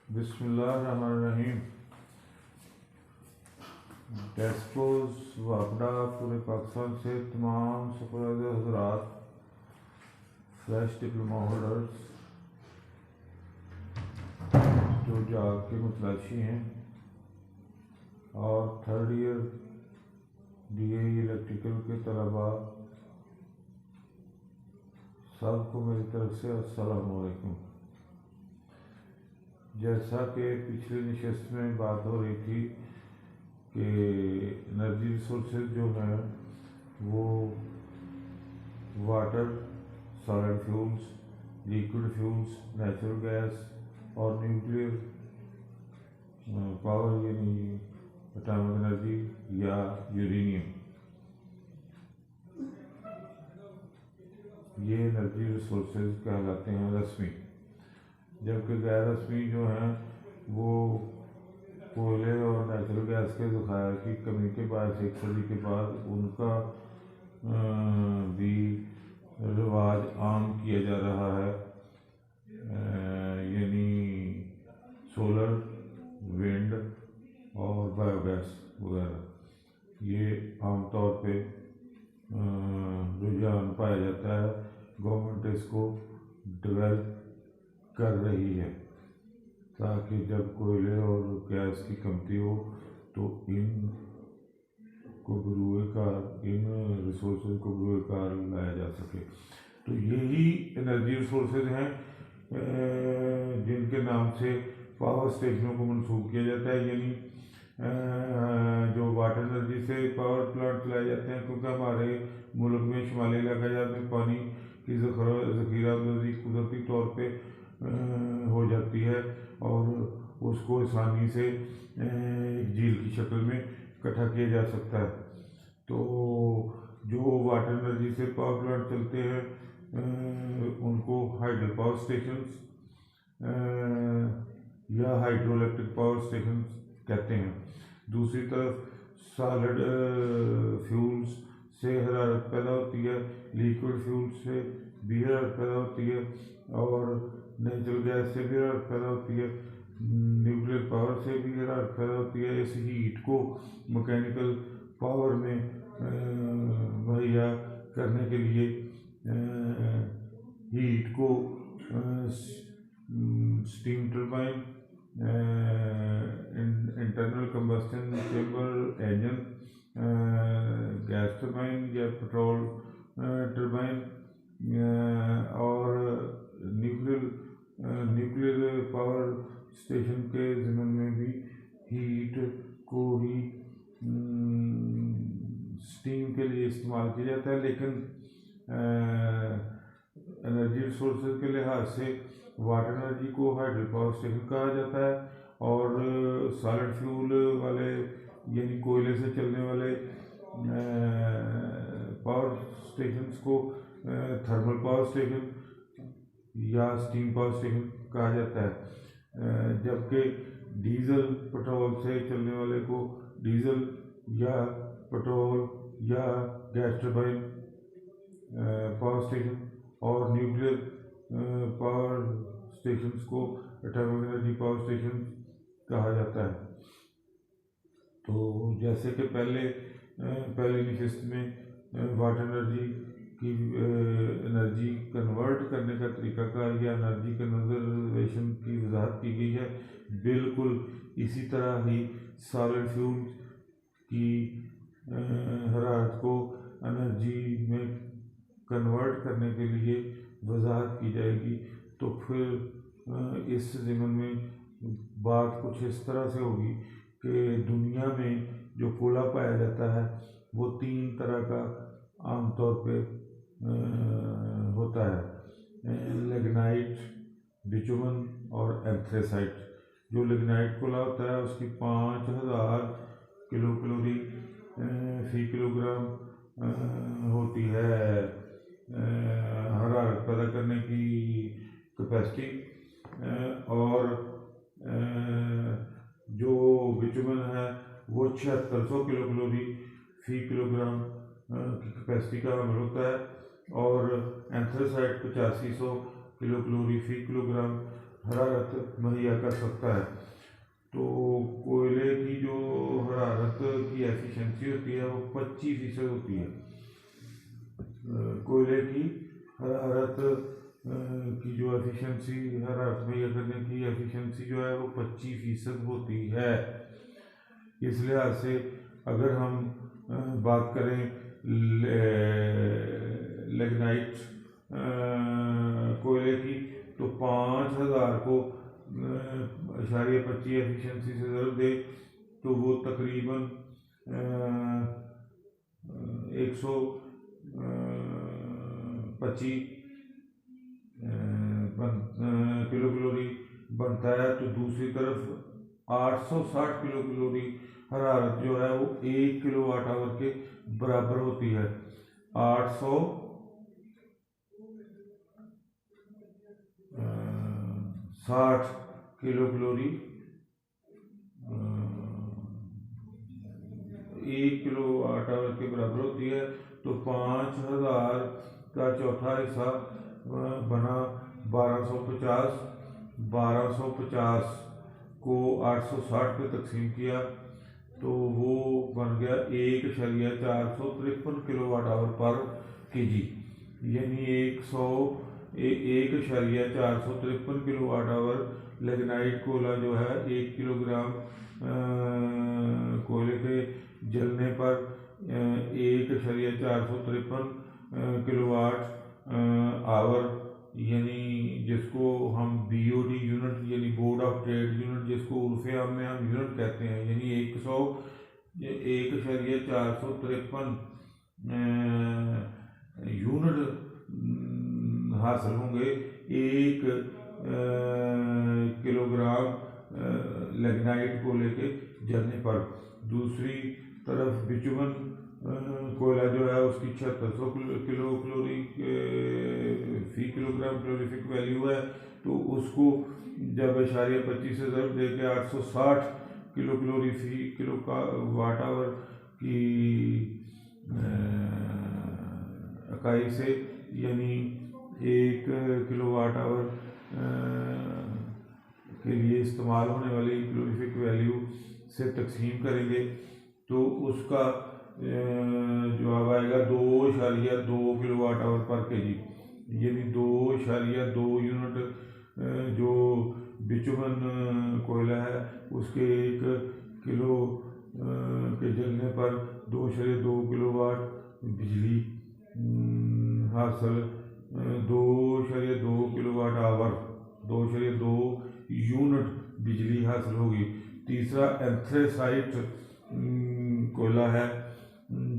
बिस्मिल्लाहिर्रहमानिर्रहीम। टेस्कोस वापडा पूरे पाकिस्तान से तमाम सुपरवाइजर हजरात, फ्रेश डिप्लोमा होल्डर्स जो जॉब के मुतलाशी हैं और थर्ड ईयर DA इलेक्ट्रिकल के तलबा, सबको मेरी तरफ से अस्सलाम वालेकुम। जैसा कि पिछली नशस्त में बात हो रही थी कि एनर्जी रिसोर्सेज जो हैं वो water, solid fuels, liquid fuels, natural gas और न्यूक्लियर पावर यानी एटॉमिक एनर्जी या यूरेनियम, ये एनर्जी रिसोर्सेज कहलाते हैं रस्मी। जबकि गैर रस्मी जो हैं वो कोयले और नेचुरल गैस के ज़खायर की कमी के बाद एक सदी के बाद उनका भी रिवाज आम किया जा रहा है, यानी सोलर, विंड और बायोगैस वगैरह। ये आमतौर पे रुझान पाया जाता है। गवर्नमेंट इसको डेवलप कर रही है ताकि जब कोयले और गैस की कमती हो तो इन रिसोर्सेज को बरूए कार लाया जा सके। तो यही एनर्जी रिसोर्सेज हैं जिनके नाम से पावर स्टेशनों को मंसूब किया जाता है, यानी जो वाटर एनर्जी से पावर प्लांट चलाए जाते हैं, क्योंकि हमारे मुल्क में शुमाली इलाका में पानी की ज़ख़ीरा कुदरती तौर पे हो जाती है और उसको आसानी से झील की शक्ल में इकट्ठा किया जा सकता है। तो जो वाटर एनर्जी से पावर प्लांट चलते हैं उनको हाइड्रो पावर स्टेशंस या हाइड्रो इलेक्ट्रिक पावर स्टेशन कहते हैं। दूसरी तरफ सॉलिड फ्यूल्स से हरारत पैदा होती है, लिक्विड फ्यूल्स से भी हरारत पैदा होती है और नेचुरल गैस से भी हरारत पैदा होती है, न्यूक्लियर पावर से भी हरारत पैदा होती है। इस हीट को मैकेनिकल पावर में मुहैया करने के लिए हीट को steam turbine, internal combustion chamber engine, gas turbine या पेट्रोल टर्बाइन और न्यूक्लियर पावर स्टेशन के ज़मीन में भी हीट को ही स्टीम के लिए इस्तेमाल किया जाता है। लेकिन एनर्जी रिसोर्सेज के लिहाज से वाटर एनर्जी को हाइड्रो पावर स्टेशन कहा जाता है और सॉलिड फ्यूल वाले यानी कोयले से चलने वाले पावर स्टेशंस को थर्मल पावर स्टेशन या स्टीम पावर स्टेशन कहा जाता है। जबकि डीजल पेट्रोल से चलने वाले को डीजल या पेट्रोल या गैस टर्बाइन पावर स्टेशन और न्यूक्लियर पावर स्टेशंस को एटॉमिक एनर्जी पावर स्टेशन कहा जाता है। तो जैसे कि पहले नशिस्त में वाटर एनर्जी की एनर्जी कन्वर्ट करने का तरीक़ाकार या एनर्जी कंजर्वेशन की वजाहत की गई है, बिल्कुल इसी तरह ही सॉलिड फ्यूल की हरारत को एनर्जी में कन्वर्ट करने के लिए वजाहत की जाएगी। तो फिर इस ज़मीन में बात कुछ इस तरह से होगी कि दुनिया में जो कोयला पाया जाता है वो 3 तरह का आमतौर पे होता है, लिग्नाइट, बिटुमन और एंथ्रेसाइट। जो लिग्नाइट कोयला होता है उसकी 5000 किलो कैलोरी फी किलोग्राम होती है हरारत पैदा करने की कैपेसिटी, और जो बिटुमन है वो 7600 किलो कैलोरी फी किलोग्राम की कैपेसिटी का हामिल होता है और एंथ्रेसाइट 8500 किलो कैलोरी फी किलोग्राम हरारत मुहैया कर सकता है। तो कोयले की जो हरारत की एफिशिएंसी होती है वो 25% होती है। कोयले की हरारत की जो एफिशिएंसी, हरारत मुहैया करने की एफिशिएंसी जो है वो 25% होती है। इस लिहाज से अगर हम बात करें लिग्नाइट कोयले की, तो 5000 को 0.25 एफिशिएंसी से ज़रूर दे तो वो तकरीबन 125 किलो कैलोरी बनता है। तो दूसरी तरफ 860 किलो कैलोरी हरारत जो है वो 1 किलोवाट आवर के बराबर होती है। 860 किलो कैलोरी 1 किलोवाट आवर के बराबर होती है। तो 5000 का चौथा हिस्सा बना 1250 को 860 पे तकसीम किया तो वो बन गया 1.453 किलोवाट आवर पर केजी, यानी 1.453 किलोवाट आवर लिग्नाइट कोयला जो है 1 किलोग्राम कोयले के जलने पर 1.453 किलोवाट आवर, यानी जिसको हम BOD यूनिट यानी बोर्ड ऑफ ट्रेड यूनिट जिसको उर्फे आम में हम यूनिट कहते हैं, यानी 1.453 यूनिट हासिल होंगे 1 किलोग्राम लिग्नाइट कोयले के जलने पर। दूसरी तरफ बिटुमेन कोयला जो है उसकी 7600 किलो कैलोरी फी किलोग्राम कैलोरीफिक वैल्यू है। तो उसको जब 0.25 से ज़रूर दे के 860 किलो कैलोरी फी किलो का वाट आवर की इकाई से, यानी 1 किलोवाट आवर के लिए इस्तेमाल होने वाली कैलोरीफिक वैल्यू से तकसीम करेंगे तो उसका जवाब आएगा 2.2 किलोवाट आवर पर केजी, यानी 2.2 यूनिट जो बिटुमेन कोयला है उसके 1 किलो के जलने पर 2.2 किलोवाट बिजली हासिल 2.2 किलोवाट आवर 2.2 यूनिट बिजली हासिल होगी। तीसरा एंथ्रेसाइट कोयला है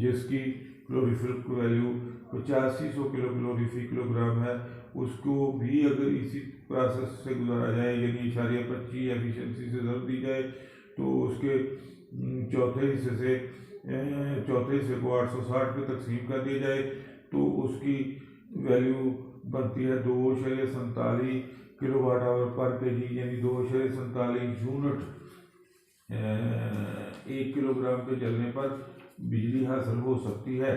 जिसकी कैलोरीफिक वैल्यू 8500 किलो कैलोरी फी किलोग्राम है। उसको भी अगर इसी प्रोसेस से गुजारा जाए यानी 0.25 एफिशिएंसी से ज़रूर दी जाए तो उसके चौथे हिस्से को 860 पे तकसीम कर दिया जाए तो उसकी वैल्यू बनती है 2.47 किलोवाट आवर पर केजी, यानी 2.47 यूनिट 1 किलोग्राम के जलने पर बिजली हासिल हो सकती है।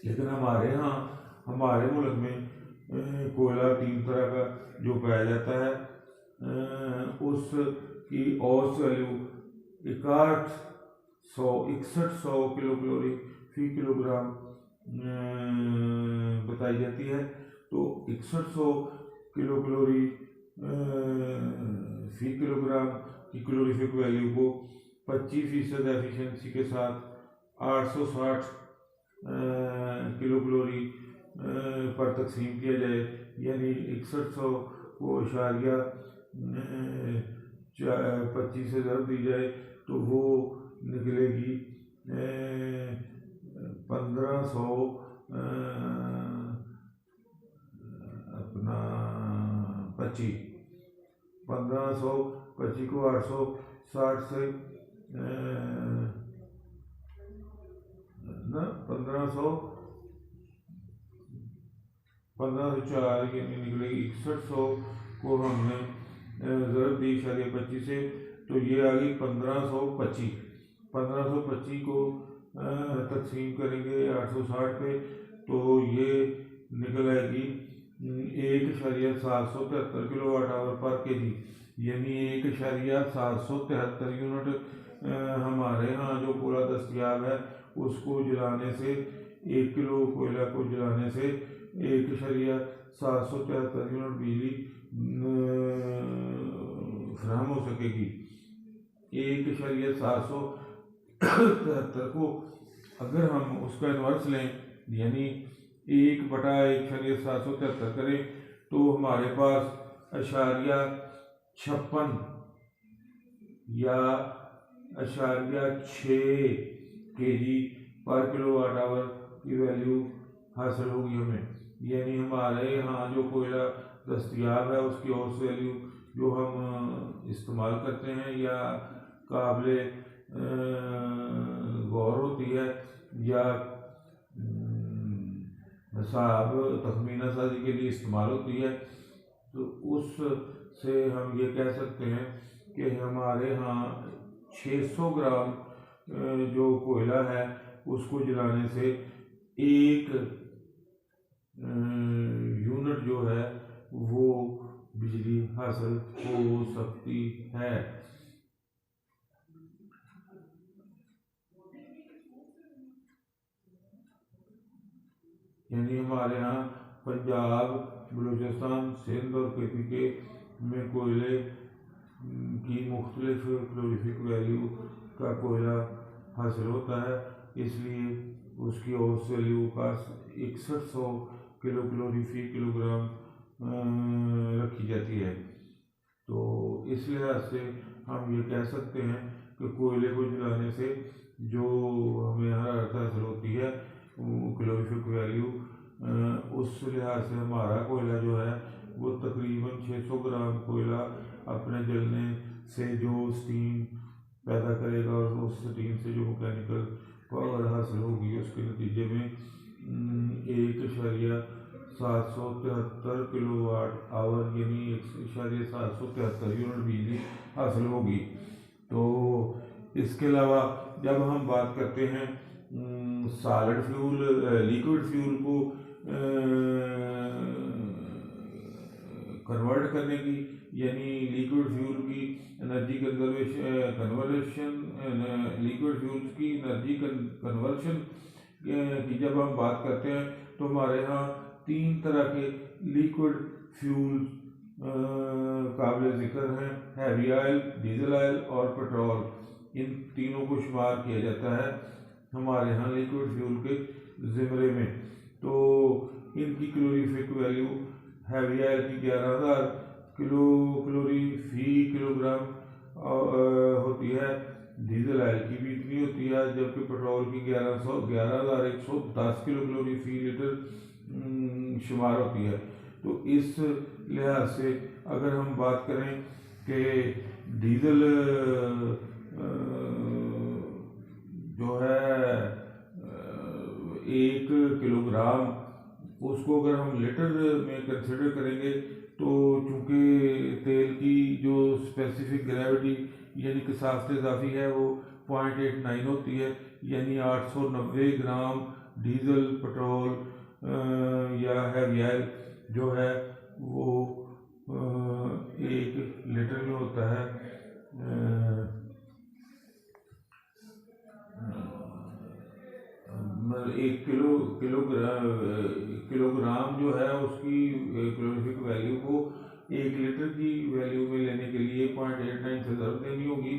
लेकिन हमारे मुल्क में कोयला 3 तरह का जो पाया जाता है उसकी औसत वैल्यू 6100 किलो कैलोरी फी किलोग्राम बताई जाती है। तो 6100 किलो कैलोरी फी किलोग्राम की कैलोरीफिक वैल्यू को 25% एफिशिएंसी के साथ 860 किलो कैलोरी पर तकसीम किया जाए, यानी 6100 को 0.25 से ज़रूर दी जाए तो वो निकलेगी 1500 1525 को 860 से 1504 यानी निकलेगी 6100 को हमने ज़रूर दी 0.25 से तो ये आ गई 1525 को तकसीम करेंगे 860 पे तो ये निकल आएगी 1,773 किलोवाट आवर पर के जी, यानी 1,773 यूनिट हमारे यहाँ जो कोयला दस्तियाब है उसको जलाने से, 1 किलो कोयला को जलाने से 1,773 यूनिट बिजली फ्राहम हो सकेगी। 1,773 को अगर हम उसका इन्वर्स लें, यानी 1/1,773 करें, तो हमारे पास 0.56 या 0.6 kg पर किलोवाट आवर की वैल्यू हासिल होगी हमें। यानी हमारे यहाँ जो कोयला दस्तियाब है उसकी औसत वैल्यू जो हम इस्तेमाल करते हैं या काबिल गौर होती है या हिसाब तखमीना साजी के लिए इस्तेमाल होती है, तो उस से हम ये कह सकते हैं कि हमारे यहाँ 600 ग्राम जो कोयला है उसको जलाने से 1 यूनिट जो है वो बिजली हासिल हो सकती है। यानी हमारे यहाँ पंजाब, बलूचिस्तान, सिंध और KPK में कोयले की मुख्तलिफ क्लोरीफिक वैल्यू का कोयला हासिल होता है, इसलिए उसकी औसत वैल्यू का 6100 किलो कैलोरी फी किलोग्राम रखी जाती है। तो इस लिहाज से हम ये कह सकते हैं कि कोयले को जलाने से जो हमें हरारत हासिल होती है कैलोरीफिक वैल्यू, उस लिहाज से हमारा कोयला जो है वो तकरीबन 600 ग्राम कोयला अपने जलने से जो स्टीम पैदा करेगा और उस स्टीम से जो मैकेनिकल पावर हासिल होगी उसके नतीजे में 1,773 किलोवाट आवर यानी 1,773 यूनिट बिजली हासिल होगी। तो इसके अलावा जब हम बात करते हैं सॉलिड फ्यूल लिक्विड फ्यूल को कन्वर्ट करने की, यानी लिक्विड फ्यूल की एनर्जी कन्वर्शन लिक्विड फ्यूल्स की एनर्जी कन्वर्शन की जब हम बात करते हैं तो हमारे यहाँ 3 तरह के लिक्विड फ्यूल काबिल ज़िक्र हैं, हैवी ऑयल, डीजल ऑयल और पेट्रोल। इन तीनों को शुमार किया जाता है हमारे यहाँ लिक्विड फ्यूल के ज़िमरे में। तो इनकी कैलोरीफिक वैल्यू हैवी ऑयल की 11,000 किलो कैलोरी फी किलोग्राम होती है, डीजल ऑयल की भी इतनी होती है, जबकि पेट्रोल की 11,110 किलो कैलोरी फी लीटर शुमार होती है। तो इस लिहाज से अगर हम बात करें कि डीजल जो है 1 किलोग्राम, उसको अगर हम लीटर में कंसिडर करेंगे तो चूँकि तेल की जो स्पेसिफिक ग्रेविटी यानी कि साख्त इजाफी है वो 0.89 होती है, यानी 890 ग्राम डीजल पेट्रोल या हैवी ऑयल जो है वो 1 लीटर में होता है। 1 किलोग्राम जो है उसकी कैलोरीफिक वैल्यू को 1 लीटर की वैल्यू में लेने के लिए 0.89 से ज़रूर देनी होगी,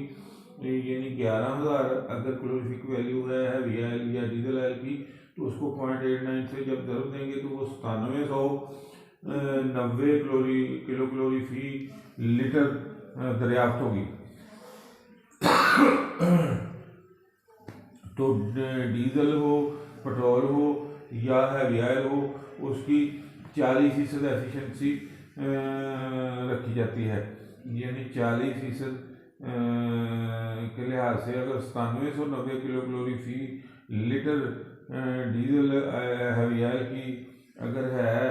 यानी 11,000 अगर कैलोरीफिक वैल्यू है हैवी ऑयल या डीजल ऑयल की, तो उसको 0.89 से जब ज़रूर देंगे तो वो 9790 किलो कैलोरी फी लीटर दरियाफ्त होगी। तो डीजल हो, पेट्रोल हो या हैवी ऑयल हो, उसकी 40% एफिशिएंसी रखी जाती है, यानी 40% के लिहाज से अगर 9790 किलो कैलोरी फी लीटर डीजल हैवी ऑयल की अगर है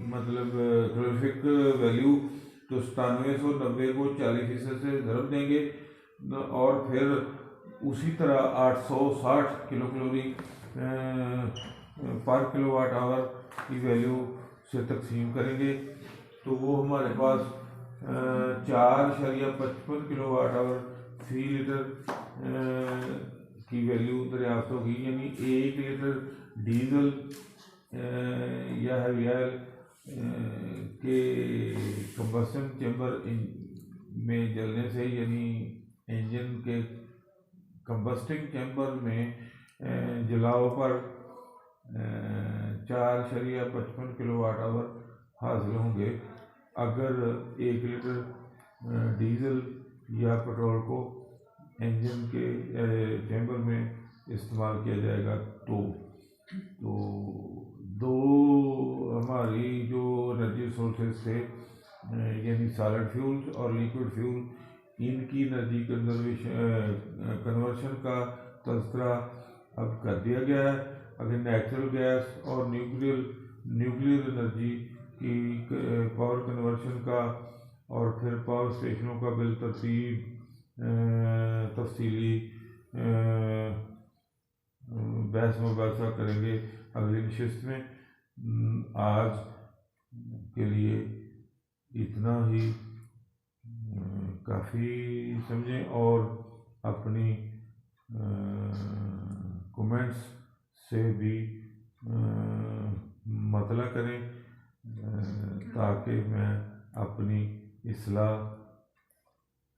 मतलब कैलोरीफिक वैल्यू, तो 9790 को 40% से ज़रूर देंगे और फिर उसी तरह 860 किलो कैलोरी पर किलोवाट आवर की वैल्यू से तकसीम करेंगे तो वो हमारे पास 4.55 किलोवाट आवर फी लीटर की वैल्यू दरियाफ्त होगी। यानी 1 लीटर डीजल या हेवी ऑयल के कंबस्शन चैम्बर में जलने से, यानी इंजन के कंबस्टिंग चैम्बर में जलाव पर 4.55 किलोवाट आवर हासिल होंगे अगर 1 लीटर डीजल या पेट्रोल को इंजन के चैम्बर में इस्तेमाल किया जाएगा। तो दो हमारी जो एनर्जी सोर्सेज थे यानी सॉलिड फ्यूल्स और लिक्विड फ्यूल, इनकी एनर्जी कन्वर्शन का तज़किरा अब कर दिया गया है। अगर नेचुरल गैस और न्यूक्लियर एनर्जी की पावर कन्वर्शन का और फिर पावर स्टेशनों का बिल तफसीली बहस मुबासा करेंगे अगली नशिस्त में। आज के लिए इतना ही काफ़ी समझें और अपनी कमेंट्स से भी मतला करें ताकि मैं अपनी इस्लाह,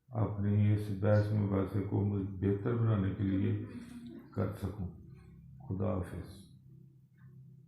अपनी इस बहस मुबासे को बेहतर बनाने के लिए कर सकूं। खुदा हाफिज़।